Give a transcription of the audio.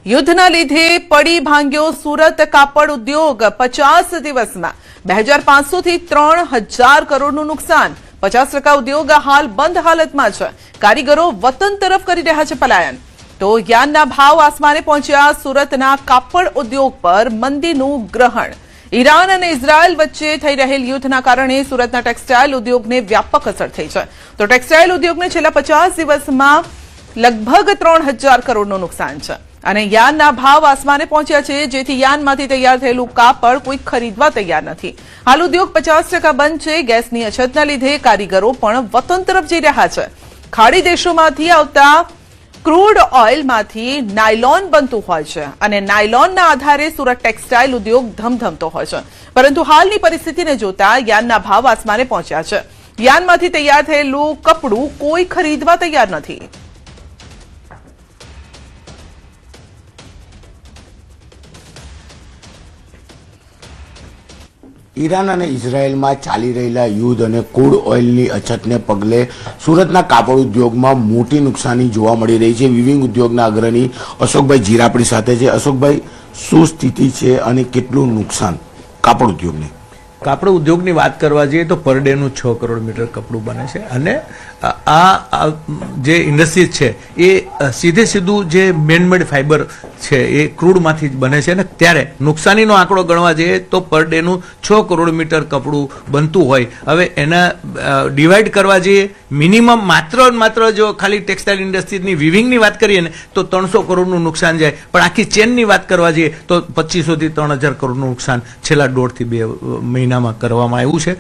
યુદ્ધના લીધે પડી ભાંગ્યો સુરત કાપડ ઉદ્યોગ 50 દિવસમાં 2500 થી 3000 કરોડનું નુકસાન। 50% ઉદ્યોગ હાલ બંધ હાલતમાં છે। કારીગરો વતન તરફ કરી રહ્યા છે પલાયન। તો યાનના ભાવ આસમાને પહોંચ્યા। સુરતના કાપડ ઉદ્યોગ પર મંદીનું ગ્રહણ। ઈરાન અને ઇઝરાયલ વચ્ચે થઈ રહેલ યુદ્ધના કારણે સુરતના ટેક્સટાઇલ ઉદ્યોગને વ્યાપક અસર થઈ છે। તો ટેક્સટાઇલ ઉદ્યોગને છેલ્લા 50 દિવસમાં લગભગ 3000 કરોડનું નુકસાન છે અને યાનના ભાવ આસમાને પહોંચ્યા છે, જેથી યાનમાંથી તૈયાર થયેલું કાપડ કોઈ ખરીદવા તૈયાર નથી। હાલ ઉદ્યોગ 50% બંધ છે। ગેસની અછતના લીધે કારીગરો પણ વતન તરફ જઈ રહ્યા છે। ખાડી દેશોમાંથી આવતા ક્રૂડ ઓઇલમાંથી નાયલોન બનતું હોય છે અને નાયલોનના આધારે સુરત ટેક્સટાઇલ ઉદ્યોગ ધમધમતો હોય છે, પરંતુ હાલની પરિસ્થિતિને જોતા યાનના ભાવ આસમાને પહોંચ્યા છે। યાનમાંથી તૈયાર થયેલું કપડું કોઈ ખરીદવા તૈયાર નથી। ઈરાન અને ઇઝરાયલમાં ચાલી રહેલા યુદ્ધ અને ક્રૂડ ઓઇલની અછતને પગલે સુરતના કાપડ ઉદ્યોગમાં મોટી નુકસાની જોવા મળી રહી છે। વિવિંગ ઉદ્યોગના અગ્રણી અશોકભાઈ જીરા આપણી સાથે છે। અશોકભાઈ, શું સ્થિતિ છે અને કેટલું નુકસાન કાપડ ઉદ્યોગને? કાપડ ઉદ્યોગની વાત કરવા જઈએ તો પર ડેનું 6 કરોડ મીટર કપડું બને છે અને આ જે ઇન્ડસ્ટ્રીઝ છે એ સીધું જે મેનમેડ ફાઈબર છે એ ક્રૂડમાંથી જ બને છે અને ત્યારે નુકસાનીનો આંકડો ગણવા જઈએ તો પર ડેનું 6 કરોડ મીટર કપડું બનતું હોય। હવે એના ડિવાઈડ કરવા જઈએ મિનિમમ માત્ર જો ખાલી ટેક્સટાઇલ ઇન્ડસ્ટ્રીઝની વિવિંગની વાત કરીએ ને તો 300 કરોડનું નુકસાન જાય, પણ આખી ચેનની વાત કરવા જઈએ તો 2500 થી 3000 કરોડનું નુકસાન છેલ્લા 1.5 થી 2 મહિનામાં કરવામાં આવ્યું છે।